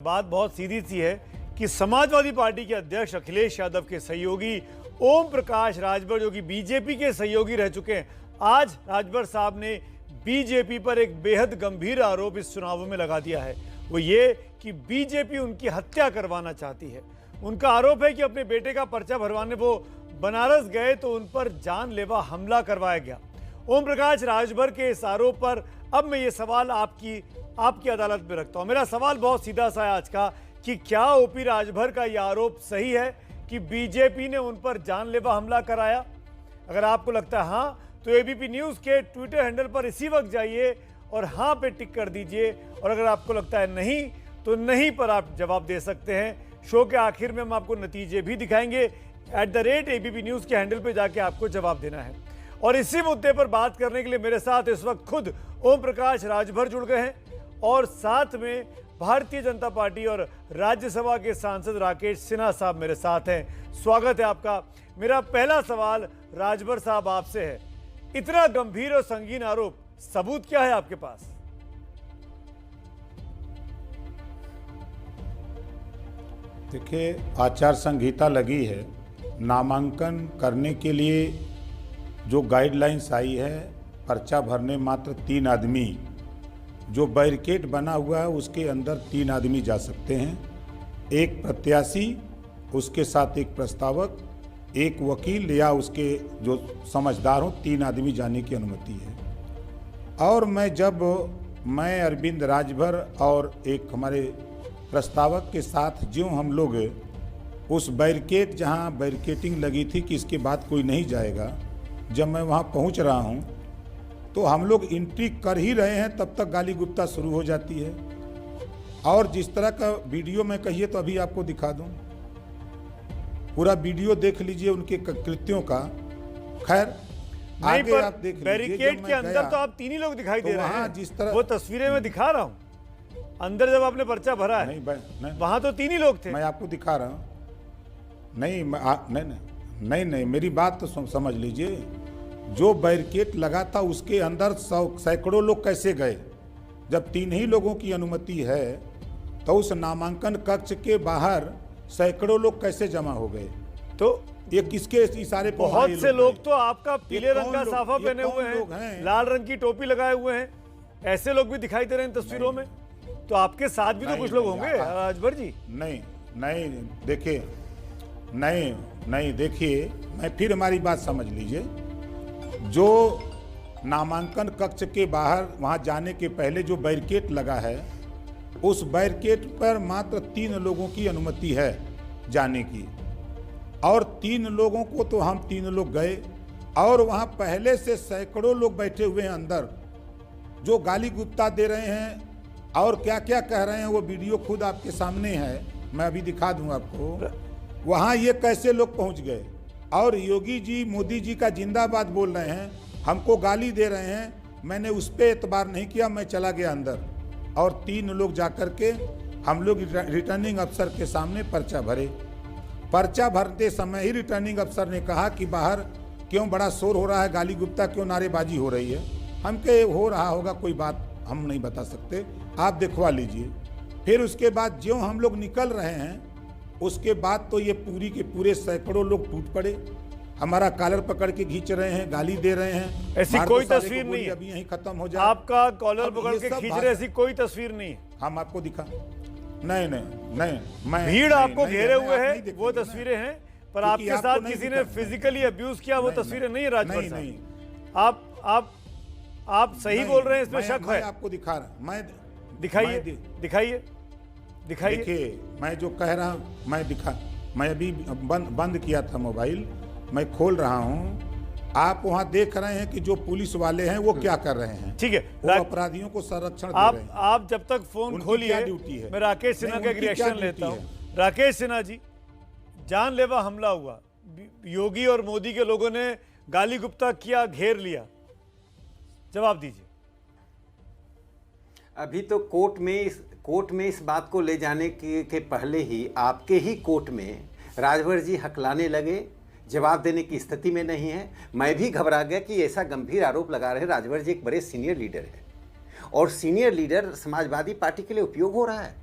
बात बहुत सीधी सी है कि समाजवादी पार्टी के अध्यक्ष अखिलेश यादव के सहयोगी ओम प्रकाश राजभर, जो कि बीजेपी के सहयोगी रह चुके हैं, आज राजभर साहब ने बीजेपी पर एक बेहद गंभीर आरोप इस चुनावों में लगा दिया है। वो ये कि बीजेपी उनकी हत्या करवाना चाहती है। उनका आरोप है कि अपने बेटे का पर्चा भरवाने वो बनारस गए तो उन पर जानलेवा हमला करवाया गया। ओम प्रकाश राजभर के इस आरोप पर अब मैं ये सवाल आपकी अदालत में रखता हूं। मेरा सवाल बहुत सीधा सा है आज का कि क्या ओपी राजभर का यह आरोप सही है कि बीजेपी ने उन पर जानलेवा हमला कराया? अगर आपको लगता है हाँ, तो एबीपी न्यूज के ट्विटर हैंडल पर इसी वक्त जाइए और हाँ पे टिक कर दीजिए, और अगर आपको लगता है नहीं तो नहीं पर आप जवाब दे सकते हैं। शो के आखिर में हम आपको नतीजे भी दिखाएंगे। @ABP न्यूज के हैंडल पे जाके आपको जवाब देना है। और इसी मुद्दे पर बात करने के लिए मेरे साथ इस वक्त खुद ओम प्रकाश राजभर जुड़ गए हैं और साथ में भारतीय जनता पार्टी और राज्यसभा के सांसद राकेश सिन्हा साहब मेरे साथ हैं। स्वागत है आपका। मेरा पहला सवाल राजभर साहब आपसे है, इतना गंभीर और संगीन आरोप, सबूत क्या है आपके पास? देखिए, आचार संहिता लगी है, नामांकन करने के लिए जो गाइडलाइंस आई है, पर्चा भरने मात्र 3 आदमी, जो बैरिकेड बना हुआ है उसके अंदर 3 आदमी जा सकते हैं। एक प्रत्याशी, उसके साथ एक प्रस्तावक, एक वकील या उसके जो समझदार हो, 3 आदमी जाने की अनुमति है। और मैं अरविंद राजभर और एक हमारे प्रस्तावक के साथ जो हम लोग उस बैरिकेड, जहां बैरिकेटिंग लगी थी कि इसके बाद कोई नहीं जाएगा, जब मैं वहां पहुंच रहा हूं तो हम लोग एंट्री कर ही रहे हैं, तब तक गाली गुप्ता शुरू हो जाती है। और जिस तरह का वीडियो में कहिए तो अभी आपको दिखा दूं, पूरा वीडियो देख लीजिए उनके कृत्यों का। खैर आगे आप देख लीजिए। बैरिकेड के अंदर तो आप 3 ही लोग दिखाई दे रहे हैं। जिस तरह वो तस्वीरें मैं दिखा रहा हूं, अंदर जब आपने पर्चा भरा है नहीं, वहां तो 3 ही लोग थे। मैं आपको दिखा रहा हूं। नहीं, मेरी बात तो समझ लीजिए। जो बैरिकेड लगा था उसके अंदर सैकड़ों लोग कैसे गए? जब 3 ही लोगों की अनुमति है तो उस नामांकन कक्ष के बाहर सैकड़ों लोग कैसे जमा हो गए? तो ये किसके इशारे पर? बहुत से लोग तो आपका पीले रंग का साफा पहने हुए हैं, लाल रंग की टोपी लगाए हुए हैं, ऐसे लोग भी दिखाई दे रहे हैं तस्वीरों में। तो आपके साथ भी तो कुछ लोग होंगे राजभर जी। नहीं देखिए, नहीं देखिए, मैं फिर हमारी बात समझ लीजिए। जो नामांकन कक्ष के बाहर वहां जाने के पहले जो बैरिकेड लगा है, उस बैरिकेड पर मात्र 3 लोगों की अनुमति है जाने की, और 3 लोगों को तो हम 3 लोग गए, और वहां पहले से सैकड़ों लोग बैठे हुए हैं अंदर, जो गाली गुप्ता दे रहे हैं और क्या क्या कह रहे हैं। वो वीडियो खुद आपके सामने है, मैं अभी दिखा दूं आपको। वहां ये कैसे लोग पहुंच गए, और योगी जी, मोदी जी का जिंदाबाद बोल रहे हैं, हमको गाली दे रहे हैं। मैंने उस पर एतबार नहीं किया, मैं चला गया अंदर, और 3 लोग जाकर के हम लोग रिटर्निंग अफसर के सामने पर्चा भरे। पर्चा भरते समय ही रिटर्निंग अफसर ने कहा कि बाहर क्यों बड़ा शोर हो रहा है, गाली गुप्ता क्यों नारेबाजी हो रही है? हम के हो रहा होगा कोई बात, हम नहीं बता सकते, आप दिखवा लीजिए। फिर उसके बाद जो हम लोग निकल रहे हैं, उसके बाद तो ये पूरी के पूरे सैकड़ों लोग टूट पड़े, हमारा कॉलर पकड़ के खींच रहे हैं, गाली दे रहे हैं। ऐसी कोई तस्वीर नहीं है, अभी यहीं खत्म हो जाए। आपका कॉलर पकड़ के खींच रहे, ऐसी कोई तस्वीर नहीं है। हम आपको दिखा, नहीं, मैं भीड़ आपको घेरे हुए है, वो तस्वीरें हैं, पर आपके साथ किसी ने फिजिकली अब्यूज किया, वो तस्वीरें नहीं है राजभर साहब। आप सही बोल रहे हैं, इसमें शक है। आपको दिखा रहा, मैं दिखाइए। देखिए, मैं जो कह रहा हूँ मैं अभी बंद किया था मोबाइल, मैं खोल रहा हूँ। आप वहाँ देख रहे हैं कि जो पुलिस वाले हैं वो क्या कर रहे हैं। ठीक है, वो अपराधियों को संरक्षण दे रहे हैं। आप जब तक फोन खोलिए, ड्यूटी है, मैं राकेश सिन्हा का रिएक्शन लेता हूँ। राकेश सिन्हा जी, जानलेवा हमला हुआ, योगी और मोदी के लोगों ने गाली गुप्ता किया, घेर लिया, जवाब दीजिए। अभी तो कोर्ट में इस बात को ले जाने के पहले ही आपके ही कोर्ट में राजभर जी हकलाने लगे, जवाब देने की स्थिति में नहीं है। मैं भी घबरा गया कि ऐसा गंभीर आरोप लगा रहे। राजभर जी एक बड़े सीनियर लीडर है, और सीनियर लीडर समाजवादी पार्टी के लिए उपयोग हो रहा है।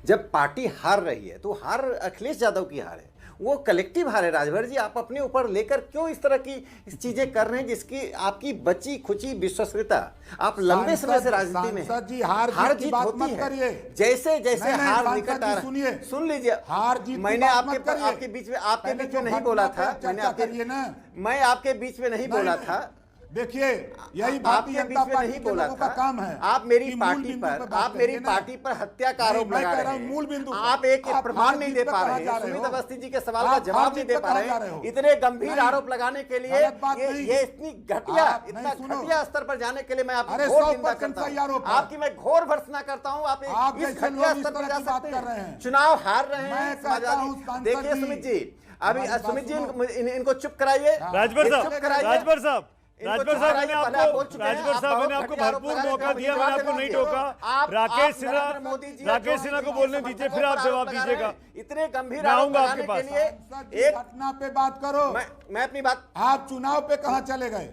जब पार्टी हार रही है तो हार अखिलेश यादव की हार है, वो कलेक्टिव हार है। राजभर जी, आप अपने ऊपर लेकर क्यों इस तरह की चीजें कर रहे हैं जिसकी आपकी बची खुची विश्वसनीयता, आप लंबे समय से राजनीति में सांसद जी, हार जीत बात मत करिए। जैसे जैसे नहीं, हार सांसद निकट जी, आ सुनिए। रहा, सुन लीजिए, हार जीत की मैंने बात मत करिए। आपके बीच में नहीं जो बोला घटना था, पे चर्चा करिए ना। मैं आपके बीच में नहीं बोला था। देखिए, यही भारतीय आपके बीच जनता में पार्टी नहीं के बोला लोगों का था। काम है। आप मेरी कि मूल पार्टी बिंदु पे पर, बात आप मेरी करिए ना। पार्टी पर हत्या का आरोप मैं लगा कह रहे रहा हूं मूल हैं। बिंदु पर। आप एक आप प्रमाण हार नहीं जीत दे पे पा कहाँ रहे जा हैं। रहे हो? सुमित अवस्थी जी के सवाल का आप जवाब हार नहीं जीत दे पे पा कहाँ रहे जा रहे हो? हैं। इतने गंभीर नहीं। आरोप लगाने के लिए गलत बात नहीं। ये इतनी घटिया, आप इतना नहीं, सुनो। घटिया स्तर पर जाने के लिए मैं आपकी अरे घोर 100% निंदा करता सही हूं। आरोप है। आपकी मैं घोर भर्त्सना करता हूं। आप आप इस जैसे घटिया लोग इस स्तर पर तरह जा की बात सकते कर रहे हैं। हैं। चुनाव हार रहे मैं हैं कहता हूं, समाजवादी। सांसद देखिए जी, सुमित जी, अभी हमारी बात सुमित जी सुनो। इनको चुप कराइए। राजभर चुप साहब, कराइए। राजभर साहब, इनको राजभर चुप साहब, कराइए, मैंने पहले आप बोल आपको चुके हैं, राजभर आप साहब, मैंने बहुत आपको घटिया आरोप भरपूर लगा रहे मौका हैं, दिया, मुझे मैंने जवाब आपको नहीं देना टोका। आप राकेश सिन्हा, नरेंद्र मोदी जी, राकेश सिन्हा को बोलने दीजिए, फिर आप जवाब दीजिएगा। इतने गंभीर मैं आरोप आऊंगा आपके लगाने के पास। लिए सांसद जी, एक घटना पे बात करो। मैं अपनी बात आप चुनाव पे कहाँ चले गए?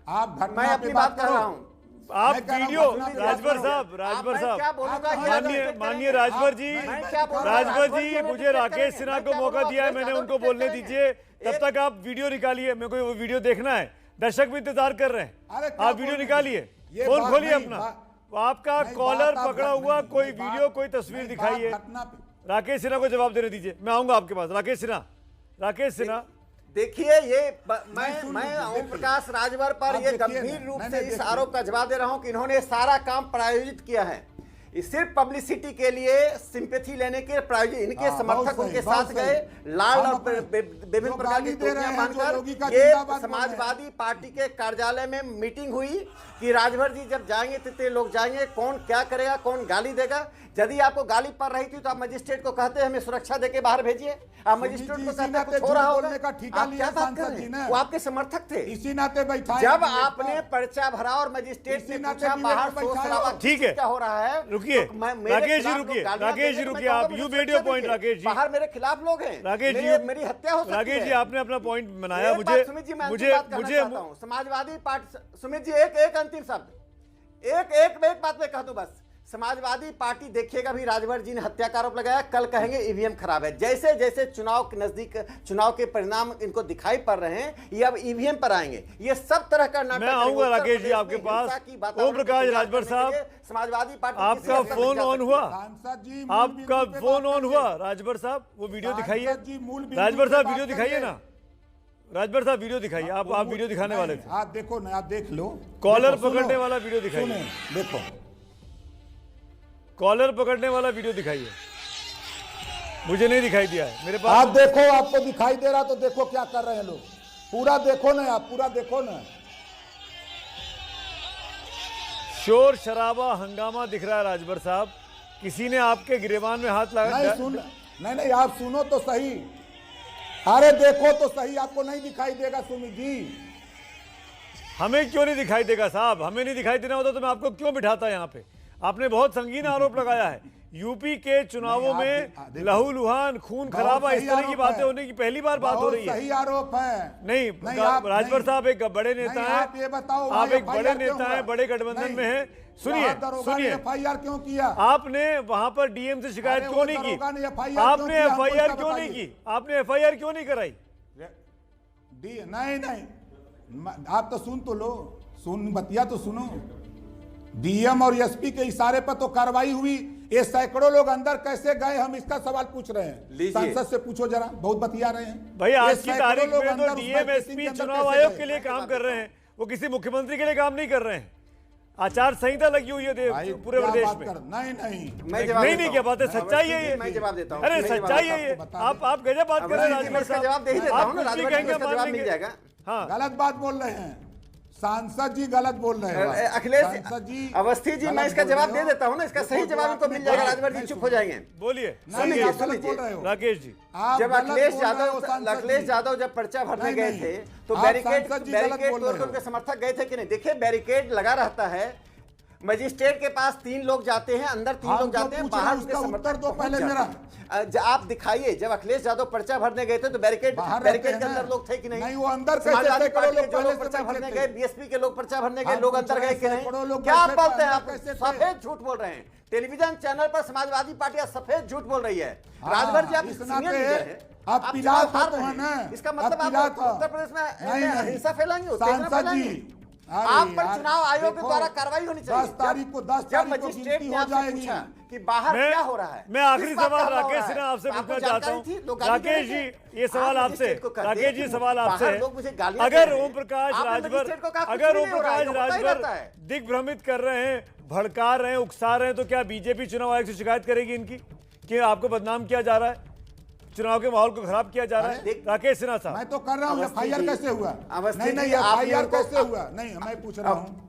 आप मैं घटना पे अपनी बात कर करो। रहा हूँ। आप मैं कह रहा हूं, वीडियो, घटना पे राजभर बात साहब, करो। राजभर मैं साहब, क्या बोलूंगा, ये माननीय respect माननीय करेंगे। राजभर जी, मैं क्या बोलूंगा, राजभर राजभर जी, जी मुझे respect राकेश करेंगे। सिन्हा मैं को क्या मौका बोलूंगा, दिया है, अखिलेश मैंने यादव उनको respect बोलने करेंगे। दीजिए। तब तक आप वीडियो निकालिए, मेरे को वो वीडियो देखना है, दर्शक भी इंतजार कर रहे अरे हैं। क्या आप वीडियो बोल रहे निकालिए, हैं? ये फोन बात खोलिए नहीं, अपना, बात- आपका नहीं, कॉलर बात आप पकड़ा नहीं, हुआ, नहीं, कोई नहीं, वीडियो, बात- कोई तस्वीर नहीं, दिखाइए। बात घटना पे। राकेश सिन्हा को जवाब देने दीजिए, मैं आऊंगा आपके पास। राकेश सिन्हा, राकेश सिन्हा, देखिए ये सुन मैं लीजिए, ओम देखिए। प्रकाश राजभर पर आप ये देखिए गंभीर ना, रूप नहीं, से नहीं, इस देखिए। आरोप का जवाब दे रहा हूं कि इन्होंने सारा काम प्रायोजित किया है। ये सिर्फ पब्लिसिटी के लिए, सिंपैथी लेने के प्रायोजित, इनके हाँ, बहुत समर्थक सही, उनके बहुत साथ सही। गए लाल हम और अपने- विभिन्न जो प्रकार की गाली दे रहे टोपियां हैं, जो बांधकर योगी का ये जिंदाबाद बोल रहे हैं। समाजवादी पार्टी के कार्यालय में मीटिंग हुई कि राजभर जी जब जाएंगे तो लोग जाएंगे, कौन क्या करेगा, कौन गाली देगा। यदि आपको गाली पड़ रही थी तो आप मजिस्ट्रेट को कहते हमें सुरक्षा देके बाहर भेजिए। आप मजिस्ट्रेट जी, को इसी कहते नाते कुछ हो रहा झूठ होगा। बोलने का ठेका आप लिया क्या बात कर सांसद रहे जी हैं? ने। वो आपके समर्थक थे। इसी नाते बैठा जब आपने पर्चा भरा और मजिस्ट्रेट इसी ने नाते पूछा भी बाहर लेकर शोर बैठा है। शराबा ठीक है। क्या हो रहा है, रुकिए, तो मेरे राकेश जी खिलाफ लोग रुकिए, गालियां राकेश जी देंगे, मैं रुकिए, कहूंगा आप मुझे यू सुरक्षा वीडियो पॉइंट, दीजिए। राकेश जी, बाहर मेरे खिलाफ लोग हैं, राकेश जी, मेरी हत्या हो सकती है। राकेश जी, आपने अपना पॉइंट बनाया। एक मुझे बात सुमित जी, मैं अंतिम मुझे बात करना मुझे चाहता हूं। समाजवादी पार्टी, सुमित जी एक अंतिम शब्द, एक बात मैं कह दूं बस। समाजवादी पार्टी देखिएगा भी राजभर जी ने हत्या का आरोप लगाया, कल कहेंगे ईवीएम खराब है। जैसे जैसे चुनाव के नजदीक, चुनाव के परिणाम इनको दिखाई पड़ रहे हैं, ये अब ईवीएम पर आएंगे। ये सब तरह का नाटक मैं आऊंगा उत्तर राकेश जी प्रदेश आपके में पास। हिंसा की वातावरण ओम प्रकाश को तैयार राजभर करने के साहब, लिए समाजवादी पार्टी आपका किसी हद तक फोन जा ऑन सकती हुआ? है। सांसद जी, मूल आपका बिंदु पे फोन बात ऑन करिए। हुआ? राजभर साहब, वो वीडियो दिखाइए। सांसद जी, मूल बिंदु राजभर पे साहब बात वीडियो दिखाइए करिए। ना। राजभर साहब वीडियो दिखाइए, आप वीडियो दिखाने वाले थे। आप देखो ना, आप देख लो। कॉलर देखो, सुनो, पकड़ने वाला वीडियो दिखाइए। सुने, देखो कॉलर पकड़ने वाला वीडियो दिखाइए। मुझे नहीं दिखाई दिया है मेरे आप पास। देखो, आपको दिखाई दे रहा तो देखो क्या कर रहे हैं लोग। पूरा देखो ना, आप पूरा देखो ना। शोर शराबा हंगामा दिख रहा है राजभर साहब। किसी ने आपके गिरेबान में हाथ नहीं लगा। सुन, नहीं आप सुनो तो सही। अरे देखो तो सही, आपको नहीं दिखाई देगा सुमित जी। हमें क्यों नहीं दिखाई देगा साहब? हमें नहीं दिखाई देना होता तो मैं आपको क्यों बिठाता यहाँ पे? आपने बहुत संगीन आरोप लगाया है। यूपी के चुनावों नहीं, में आप देखो। लहूलुहान, खून बहुत खराबा, इस सही तरह की आरोप बातें है। होने की पहली बार बात हो बहुत रही है। सही आरोप है। नहीं, आप राजभर नहीं। साहब एक बड़े नेता नहीं, हैं। आप ये बताओ, आप वहाँ एक बड़े FIR क्यों नेता हुआ? हैं, बड़े गठबंधन नहीं। में हैं। सुनिए वहाँ दरोगा ने सुनिए, FIR क्यों किया? आपने वहां पर डीएम से शिकायत अरे क्यों वो नहीं दरोगा ने की? FIR आपने क्यों किया? हमको FIR इसका क्यों नहीं बताइए। की? आपने FIR क्यों नहीं कराई? नहीं आप तो सुन तो लो, सुन बतिया तो सुनो। डीएम और एसपी के इशारे पर तो कार्रवाई हुई। ये सैकड़ों लोग अंदर कैसे गए, हम इसका सवाल पूछ रहे हैं। लीजिए। संसद से पूछो जरा, बहुत बतिया रहे हैं भाई ये आज की सैकड़ों तारीख लोग में अंदर तो उस डीएम मैट्रिक एसपी के अंदर चुनाव कैसे आयोग गए? के लिए काम कर रहे हैं, वो किसी मुख्यमंत्री के लिए काम नहीं कर रहे हैं। आचार संहिता लगी हुई है भाई, पूरे क्या प्रदेश बात में। कर? नहीं मैं जवाब नहीं देता क्या हूं। बात है? सच्चाई है ये। मैं जवाब देता हूं। अरे मैं जवाब सच्चाई देता है ये। हूं। बता आप गजब बात कर रहे हैं अब राजभर इसका साहब। जवाब दे ही देता हूं आप ना, कुछ भी राजभर जी को कहेंगे इसका मान जवाब मिल लेंगे। जाएगा। हाँ, गलत बात बोल रहे हैं सांसद जी, गलत बोल रहे हैं। अखिलेश सांसद जी, अवस्थी जी, मैं गलत इसका बोल जवाब रहे दे हो। देता हूं ना, इसका सही देखो, जवाब जो इनको आपने मिल जाएगा। कहा, राजभर जी नहीं चुप हो सुनो। जाएंगे। बोलिए नहीं, सुनिए, आप गलत सुनिए। बोल रहे हो। राकेश जी। आप जब गलत अखिलेश बोल रहे हो, यादव सांसद अखिलेश जी। यादव जब पर्चा भरने नहीं, गए नहीं। थे तो आप बैरिकेड सांसद जी गलत बैरिकेड बोल तोड़ रहे के हो। उनके समर्थक गए थे कि नहीं? देखिए बैरिकेड लगा रहता है। मजिस्ट्रेट के पास 3 लोग जाते हैं, अंदर 3 लोग जाते हैं, बाहर उनके उसका उत्तर दो समर्थक पहले पहुंच मेरा। जाते हैं। आप दिखाइए, जब अखिलेश यादव पर्चा भरने गए थे तो बैरिकेड बाहर रहते के हैं अंदर ना। लोग थे कि नहीं? नहीं, वो अंदर कैसे समाजवादी थे? पार्टी के लोग जो पहले लोग से पर्चा बैठे भरने थे। गए, बीएसपी के लोग पर्चा भरने गए, आप लोग अंदर गए कि सैकड़ों लोग नहीं? क्या आप बैठे बोलते हैं? थे, आप कैसे थे? सफेद झूठ बोल रहे हैं। टेलीविजन चैनल पर समाजवादी पार्टी सफेद झूठ बोल रही है। राजभर जी आप इस सीनियर नाते लीडर हैं, आप चुनाव पिलात हार तो रहे है ना, हैं। इसका मतलब आप पिलात हो। उत्तर प्रदेश में नहीं, हिंसा फैलाएंगे, उत्तेजना सांसद फैलाएंगे। जी, अरे आप पर यार, चुनाव आयोग के देखो, द्वारा कार्रवाई होनी चाहिए। 10 तारीख को जब मजिस्ट्रेट गिनती ने हो आपसे जाएगी। पूछा कि बाहर क्या हो रहा है, मैं आखिरी किस बात का सवाल हल्ला हो राकेश रहा है, सिन्हा आपसे तो आपको पूछना चाहता जानकारी हूँ। थी, लोग गाली दे रहे राकेश जी, थे। ये सवाल आप आपसे, मजिस्ट्रेट को कहते हैं राकेश कि जी सवाल आपसे बाहर है। लोग मुझे गालियां दे अगर रहे हैं। ओम प्रकाश आपने राजभर, मजिस्ट्रेट को कहा, कुछ अगर भी ओम नहीं हो रहा है, प्रकाश ये होता ही रहता राजभर है। दिग्भ्रमित कर रहे हैं, भड़का रहे हैं, उकसा रहे हैं, तो क्या बीजेपी चुनाव आयोग से शिकायत करेगी इनकी कि आपको बदनाम किया जा रहा है, चुनाव के माहौल को खराब किया जा रहा है? राकेश सिन्हा साहब, मैं तो कर रहा हूँ, अवस्थी एफआईआर जी, कैसे हुआ? अवस्थी नहीं जी, नहीं, आप एफआईआर मेरे को- कैसे हुआ? नहीं, मैं पूछ रहा हूँ।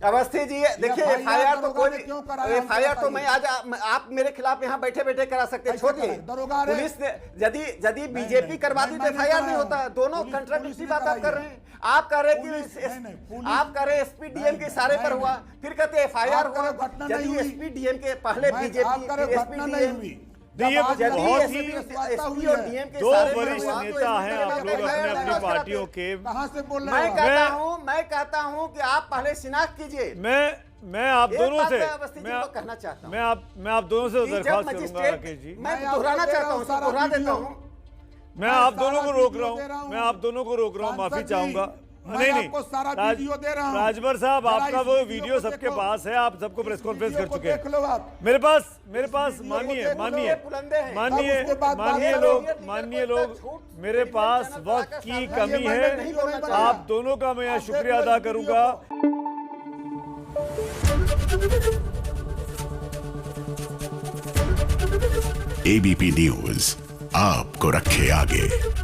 अवस्थी जी, देखिए FIR एफआईआर तो दरोगा ने कोई क्यों कराया? एफआईआर तो हमको मैं आज आप मेरे खिलाफ यहाँ बैठे बैठे करा सकते हैं। कैसे छोड़िए, कराया? दरोगा रे। पुलिस ने यदि बीजेपी नहीं, करवाती नहीं, तो मैंने एफआईआर नहीं कराया। होता। दोनों पुलिस कंट्राडिक्टरी ने बात आप कर कराई रहे हैं। आप कह रहे हैं पुलिस- कि नहीं, नहीं, पुलिस- आप कह रहे हैं एसपी डीएम के इशारे पर नहीं, हुआ, नहीं। फिर कहते एफआईआर आप कह हुआ। रहे घटना नहीं यदि हुई। एसपी डीएम के पहले बीजेपी आप कह रहे एसपी घटना नहीं डीएम हुई। ये जब आज बहुत लगी, ही एसपी और डीएम के दो इशारे पर वरिष्ठ हुआ, तो नेता एसपी हैं के आप नाम लोग पे अपने FIR अपनी लॉन्च कराते पार्टियों हैं। के। कहाँ से बोल रहे मैं हो? कहता हूं कि आप पहले शिनाख्त कीजिए। मैं आप एक दोनों बात से मैं अवस्थी जी को कहना चाहता हूं। मैं आप दोनों से कि जब दरख्वास्त करूंगा मजिस्ट्रेट, राकेश जी, मैं मैं आपको दोहराना दे रहा चाहता हूं, हूं सारा दोहरा देता वीडियो। हूं। मैं आप दोनों को रोक वीडियो रहा दे रहा हूँ, हूं। मैं आप दोनों को रोक रहा हूँ, माफी सांसद जी, चाहूंगा। मैं नहीं आपको सारा राज- वीडियो दे रहा हूं। राजभर साहब, जरा आपका इस वो वीडियो वीडियो को सबके देखो। पास है, आप सबको प्रेस कॉन्फ्रेंस कर वीडियो को चुके हैं। देख लो आप। मेरे पास वीडियो को मानिए देखो, मानिए ये बुलंदे हैं। मानिए अब उसके बाद मानिए बात लोग करो। मानिए लोग, मेरे पास वक्त की कमी ये है। नहीं बोलना चाहिए। आप दोनों का मैं यहाँ आप देख शुक्रिया लो अदा इस वीडियो करूंगा। एबीपी न्यूज आपको रखे आगे।